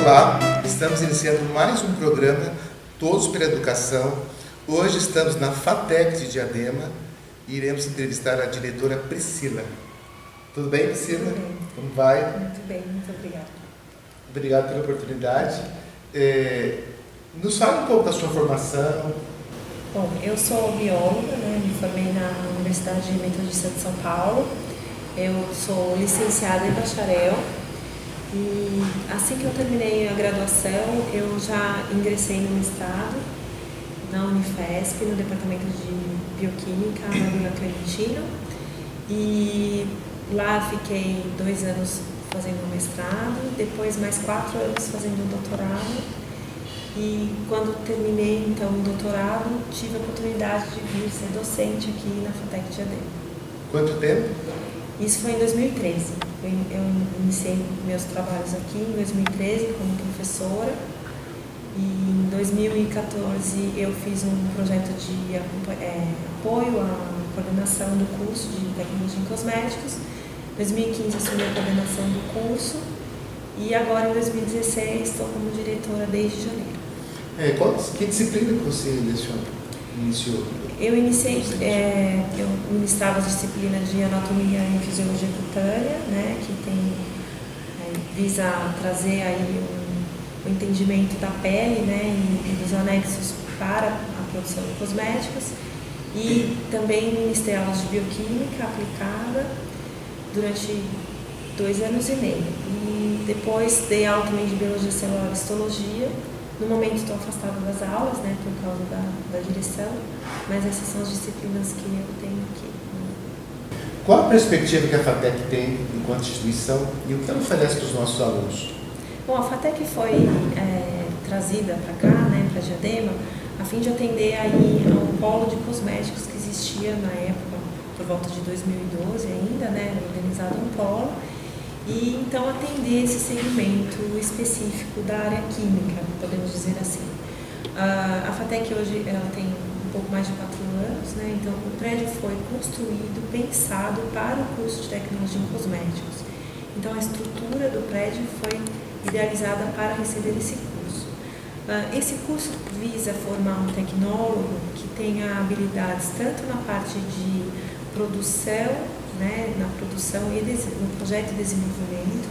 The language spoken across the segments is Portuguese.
Olá, estamos iniciando mais um programa Todos pela Educação. Hoje estamos na FATEC de Diadema e iremos entrevistar a diretora Priscila. Tudo bem, Priscila? Tudo bem. Como vai? Muito bem, muito obrigada. Obrigado pela oportunidade. Nos fale um pouco da sua formação. Bom, eu sou bióloga, me formei na Universidade Metodista de São Paulo. Eu sou licenciada e bacharel. E assim que eu terminei a graduação, eu já ingressei no mestrado na Unifesp, no Departamento de Bioquímica, na Vila Clementino. E lá fiquei 2 anos fazendo o mestrado, depois mais 4 anos fazendo o doutorado. E quando terminei então o doutorado, tive a oportunidade de vir ser docente aqui na FATEC de Diadema. Quanto tempo? Isso foi em 2013. Eu iniciei meus trabalhos aqui em 2013 como professora. E em 2014 eu fiz um projeto de apoio à coordenação do curso de Tecnologia em Cosméticos. Em 2015 assumi a coordenação do curso e agora em 2016 estou como diretora desde janeiro. Que disciplina que você iniciou? Eu iniciei, eu ministrava as disciplinas de Anatomia e Fisiologia Cutânea, que visa trazer aí o entendimento da pele, e dos anexos para a produção de cosméticos. E também ministrei aulas de Bioquímica aplicada durante 2 anos e meio. E depois dei aula também de Biologia Celular e Histologia. No momento estou afastada das aulas, por causa da direção, mas essas são as disciplinas que eu tenho aqui. Qual a perspectiva que a FATEC tem enquanto instituição e o que ela oferece para os nossos alunos? Bom, a FATEC foi trazida para cá, para Diadema, a fim de atender aí ao polo de cosméticos que existia na época, por volta de 2012 ainda, era organizado um polo. E então atender esse segmento específico da área química, podemos dizer assim. A FATEC hoje ela tem um pouco mais de 4 anos, então o prédio foi construído, pensado para o curso de Tecnologia em Cosméticos. Então a estrutura do prédio foi idealizada para receber esse curso. Esse curso visa formar um tecnólogo que tenha habilidades tanto na parte de produção, na produção e no projeto de desenvolvimento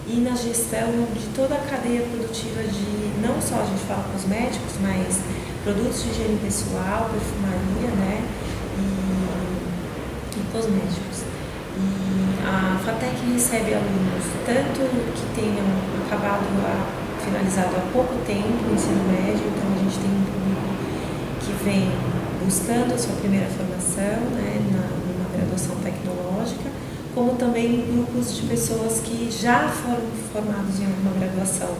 e na gestão de toda a cadeia produtiva de, não só a gente fala cosméticos, mas produtos de higiene pessoal, perfumaria, e cosméticos. E a FATEC recebe alunos tanto que tenham finalizado há pouco tempo o ensino médio, então a gente tem um público que vem buscando a sua primeira formação, numa graduação tecnológica, como também grupos de pessoas que já foram formados em alguma graduação,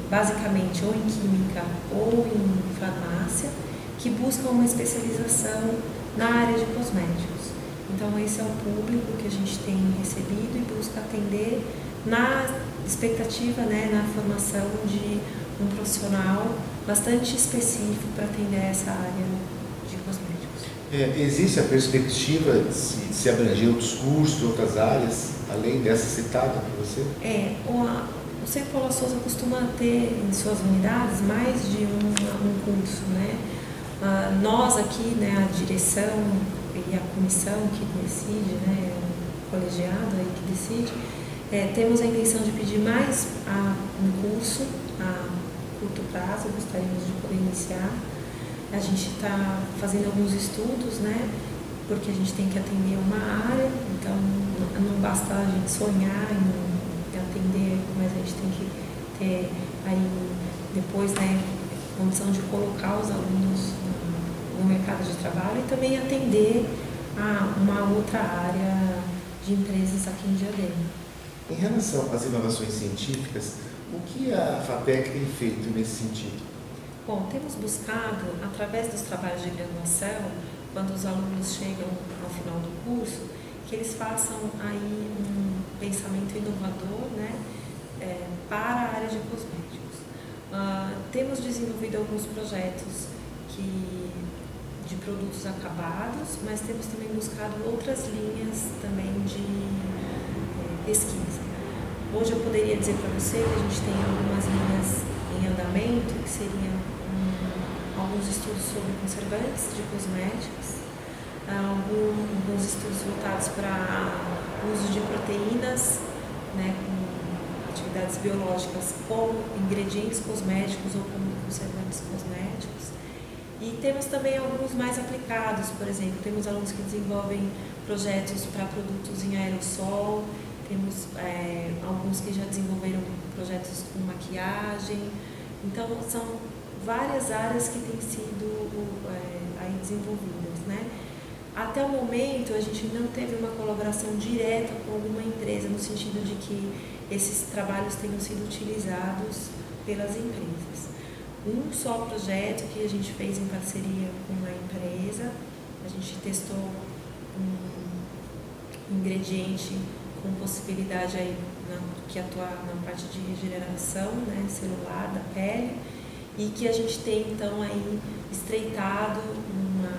basicamente ou em química ou em farmácia, que buscam uma especialização na área de cosméticos. Então esse é o público que a gente tem recebido e busca atender na expectativa, na formação de um profissional bastante específico para atender essa área de cosméticos. Existe a perspectiva de se abranger outros cursos, outras áreas, além dessa citada por você? O Centro Paula Souza costuma ter em suas unidades mais de um curso, nós aqui, a direção e a comissão que decide, o colegiado aí que decide, temos a intenção de pedir mais um curso a curto prazo, gostaríamos de poder iniciar. A gente está fazendo alguns estudos, porque a gente tem que atender uma área, então não basta a gente sonhar em atender, mas a gente tem que ter aí depois, condição de colocar os alunos no mercado de trabalho e também atender a uma outra área de empresas aqui em Diadema. Em relação às inovações científicas, o que a FATEC tem feito nesse sentido? Bom, temos buscado, através dos trabalhos de graduação, quando os alunos chegam ao final do curso, que eles façam aí um pensamento inovador, para a área de cosméticos. Temos desenvolvido alguns projetos de produtos acabados, mas temos também buscado outras linhas também de pesquisa. Hoje eu poderia dizer para você que a gente tem algumas linhas em andamento, que seriam alguns estudos sobre conservantes de cosméticos, alguns estudos voltados para uso de proteínas, né, com atividades biológicas como ingredientes cosméticos ou como conservantes cosméticos. E temos também alguns mais aplicados, por exemplo, temos alunos que desenvolvem projetos para produtos em aerossol, temos alguns que já desenvolveram projetos com maquiagem. Então, são várias áreas que têm sido aí desenvolvidas, né? Até o momento, a gente não teve uma colaboração direta com alguma empresa, no sentido de que esses trabalhos tenham sido utilizados pelas empresas. Um só projeto que a gente fez em parceria com uma empresa, a gente testou um ingrediente com possibilidade aí que atuar na parte de regeneração, né, celular da pele, e que a gente tem então aí estreitado uma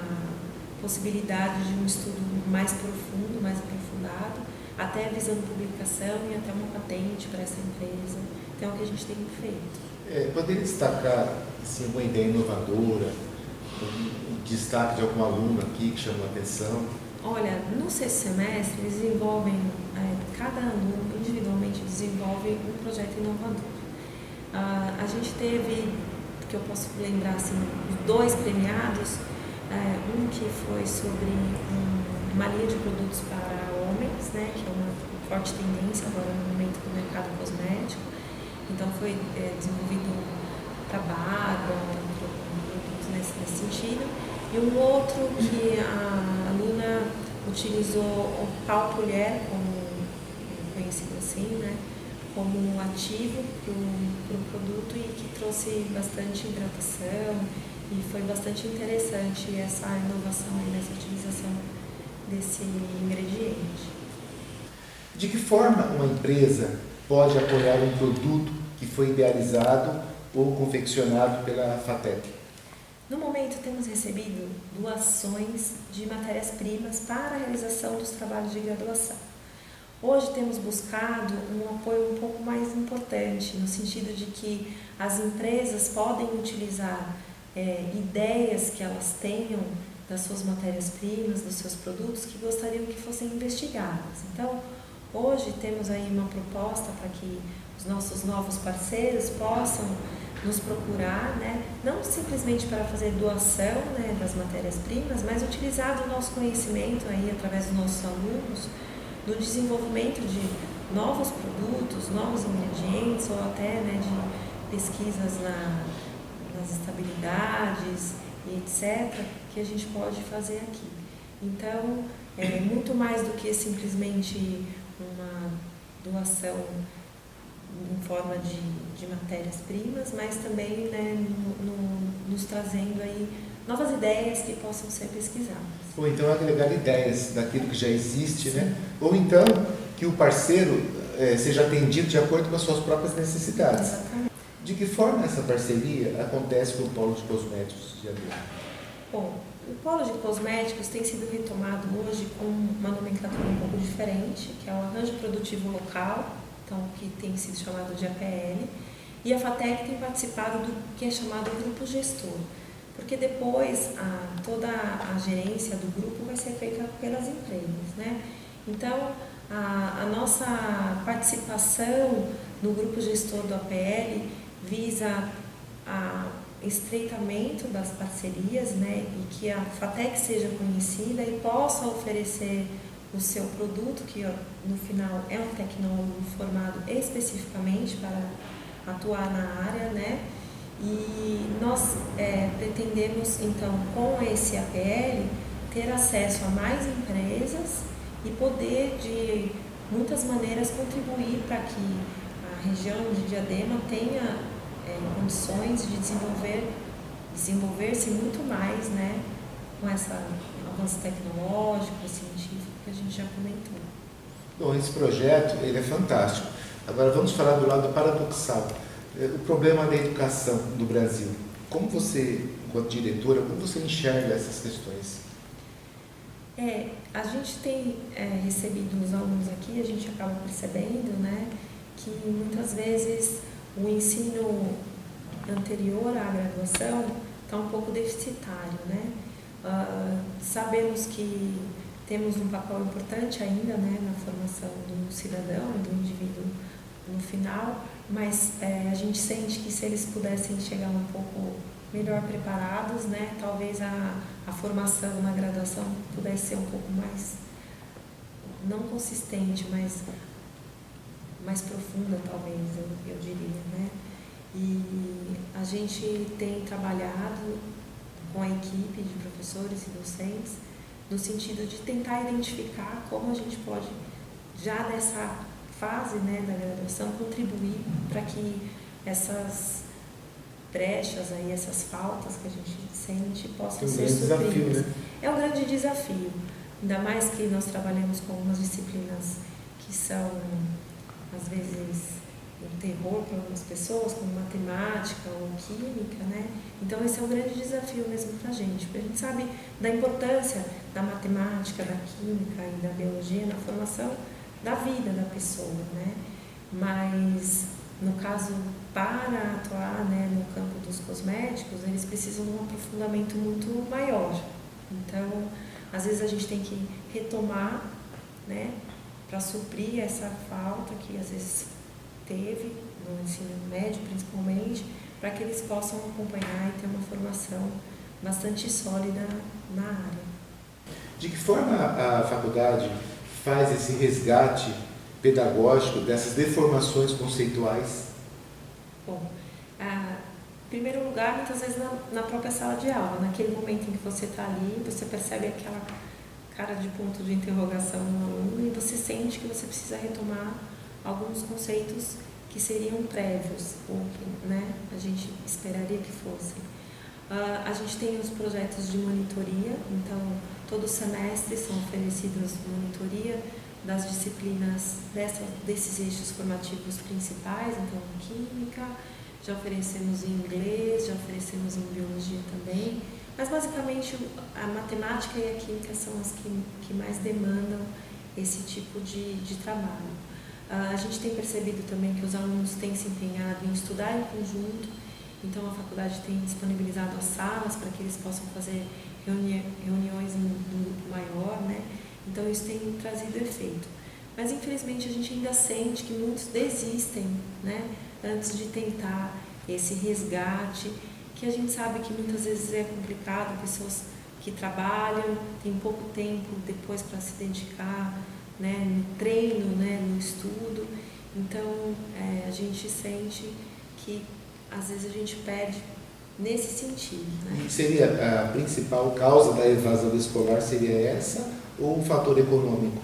possibilidade de um estudo mais profundo, mais aprofundado, até visando publicação e até uma patente para essa empresa. Então é o que a gente tem feito. Poderia destacar assim, alguma ideia inovadora, um destaque de algum aluno aqui que chamou a atenção? Olha, no sexto semestre eles desenvolvem, cada aluno individualmente desenvolve um projeto inovador. A gente teve, que eu posso lembrar assim, os 2 premiados, um que foi sobre uma linha de produtos para homens, né, que é uma forte tendência agora no momento do mercado cosmético. Então foi desenvolvido para barba, produtos nesse sentido. E um outro que a aluna utilizou o pau colher, como conhecido assim, né, como um ativo para o produto e que trouxe bastante hidratação e foi bastante interessante essa inovação nessa utilização desse ingrediente. De que forma uma empresa pode apoiar um produto que foi idealizado ou confeccionado pela FATEC? No momento, temos recebido doações de matérias-primas para a realização dos trabalhos de graduação. Hoje temos buscado um apoio um pouco mais importante, no sentido de que as empresas podem utilizar ideias que elas tenham das suas matérias-primas, dos seus produtos, que gostariam que fossem investigadas. Então, hoje temos aí uma proposta para que os nossos novos parceiros possam nos procurar, né, não simplesmente para fazer doação, né, das matérias-primas, mas utilizar o nosso conhecimento aí, através dos nossos alunos, no desenvolvimento de novos produtos, novos ingredientes ou até, né, de pesquisas nas estabilidades e etc., que a gente pode fazer aqui. Então, é muito mais do que simplesmente uma doação em forma de matérias-primas, mas também, né, nos trazendo aí novas ideias que possam ser pesquisadas. Ou então agregar ideias daquilo que já existe, né? Ou então que o parceiro seja atendido de acordo com as suas próprias necessidades. Exatamente. De que forma essa parceria acontece com o Polo de Cosméticos de Adema? Bom, o Polo de Cosméticos tem sido retomado hoje com uma nomenclatura um pouco diferente, que é o Arranjo Produtivo Local, então, que tem sido chamado de APL, e a FATEC tem participado do que é chamado Grupo Gestor, porque depois toda a gerência do grupo vai ser feita pelas empresas, né? Então, a nossa participação no Grupo Gestor do APL visa estreitamento das parcerias, né, e que a FATEC seja conhecida e possa oferecer o seu produto, que no final é um tecnólogo formado especificamente para atuar na área, né? E nós pretendemos, então, com esse APL, ter acesso a mais empresas e poder, de muitas maneiras, contribuir para que a região de Diadema tenha condições de desenvolver-se muito mais, né, com esse avanço tecnológico, científico que a gente já comentou. Bom, esse projeto ele é fantástico. Agora vamos falar do lado paradoxal. O problema da educação do Brasil. Como você, enquanto diretora, como você enxerga essas questões? A gente tem recebido os alunos aqui, a gente acaba percebendo, né, que muitas vezes o ensino anterior à graduação está um pouco deficitário, né? Sabemos que temos um papel importante ainda, né, na formação do cidadão, do indivíduo no final, mas a gente sente que se eles pudessem chegar um pouco melhor preparados, né, talvez a formação na graduação pudesse ser um pouco mais, não consistente, mas mais profunda, talvez, eu diria, né? E a gente tem trabalhado com a equipe de professores e docentes no sentido de tentar identificar como a gente pode, já nessa fase, né, da graduação, contribuir para que essas brechas, aí, essas faltas que a gente sente possam ser supridas. Né? É um grande desafio, ainda mais que nós trabalhamos com algumas disciplinas que são, às vezes, um terror para algumas pessoas, como matemática ou química, né? Então esse é um grande desafio mesmo para a gente, porque a gente sabe da importância da matemática, da química e da biologia na formação da vida da pessoa, né? Mas no caso, para atuar, né, no campo dos cosméticos, eles precisam de um aprofundamento muito maior. Então, às vezes a gente tem que retomar, né, para suprir essa falta que às vezes teve no ensino médio, principalmente, para que eles possam acompanhar e ter uma formação bastante sólida na área. De que forma a faculdade faz esse resgate pedagógico dessas deformações conceituais? Bom, em primeiro lugar, muitas vezes na própria sala de aula, naquele momento em que você está ali, você percebe aquela cara de ponto de interrogação no aluno e você sente que você precisa retomar alguns conceitos que seriam prévios, ou que, né, a gente esperaria que fossem. A gente tem os projetos de monitoria, então todo semestre são oferecidas monitoria das disciplinas desses eixos formativos principais, então química, já oferecemos em inglês, já oferecemos em biologia também, mas basicamente a matemática e a química são as que mais demandam esse tipo de trabalho. A gente tem percebido também que os alunos têm se empenhado em estudar em conjunto, então a faculdade tem disponibilizado as salas para que eles possam fazer reuniões em grupo maior, né? Então isso tem trazido efeito. Mas infelizmente a gente ainda sente que muitos desistem, né, antes de tentar esse resgate, que a gente sabe que muitas vezes é complicado, pessoas que trabalham, têm pouco tempo depois para se dedicar, né, no treino, né, no estudo. Então a gente sente que às vezes a gente perde nesse sentido, né? E seria a principal causa da evasão escolar, seria essa ou um fator econômico?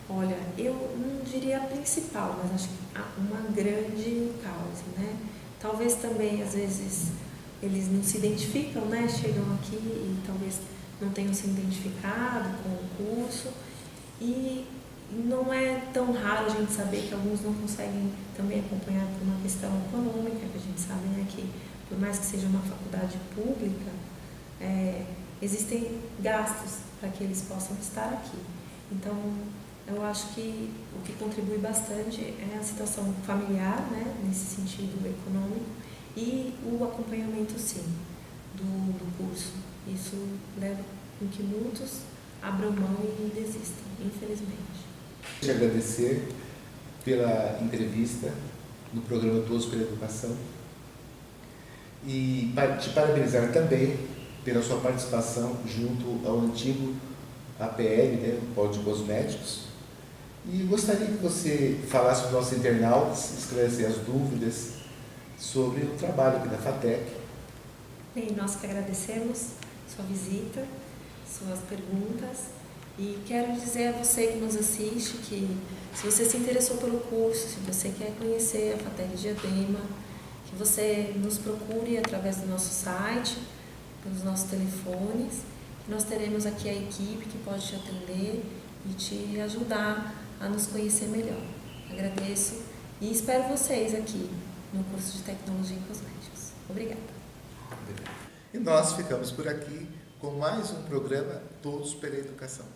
Olha, eu não diria a principal, mas acho que uma grande causa, né? Talvez também, às vezes, eles não se identificam, né? Chegam aqui e talvez não tenham se identificado com o curso e não é tão raro a gente saber que alguns não conseguem também acompanhar por uma questão econômica, que a gente sabe, né, que por mais que seja uma faculdade pública, existem gastos para que eles possam estar aqui. Então, eu acho que o que contribui bastante é a situação familiar, né, nesse sentido econômico, e o acompanhamento, sim, do curso. Isso leva com que muitos abram mão e desistam, infelizmente. Te agradecer pela entrevista no programa Todos pela Educação e te parabenizar também pela sua participação junto ao antigo APL, né, o Polo de Cosméticos. E gostaria que você falasse para os nossos internautas, esclarecer as dúvidas sobre o trabalho aqui da FATEC. Bem, nós que agradecemos sua visita, suas perguntas. E quero dizer a você que nos assiste que se você se interessou pelo curso, se você quer conhecer a FATEC Diadema, que você nos procure através do nosso site, pelos nossos telefones, que nós teremos aqui a equipe que pode te atender e te ajudar a nos conhecer melhor. Agradeço e espero vocês aqui no curso de Tecnologia em Cosméticos. Obrigada. E nós ficamos por aqui com mais um programa Todos pela Educação.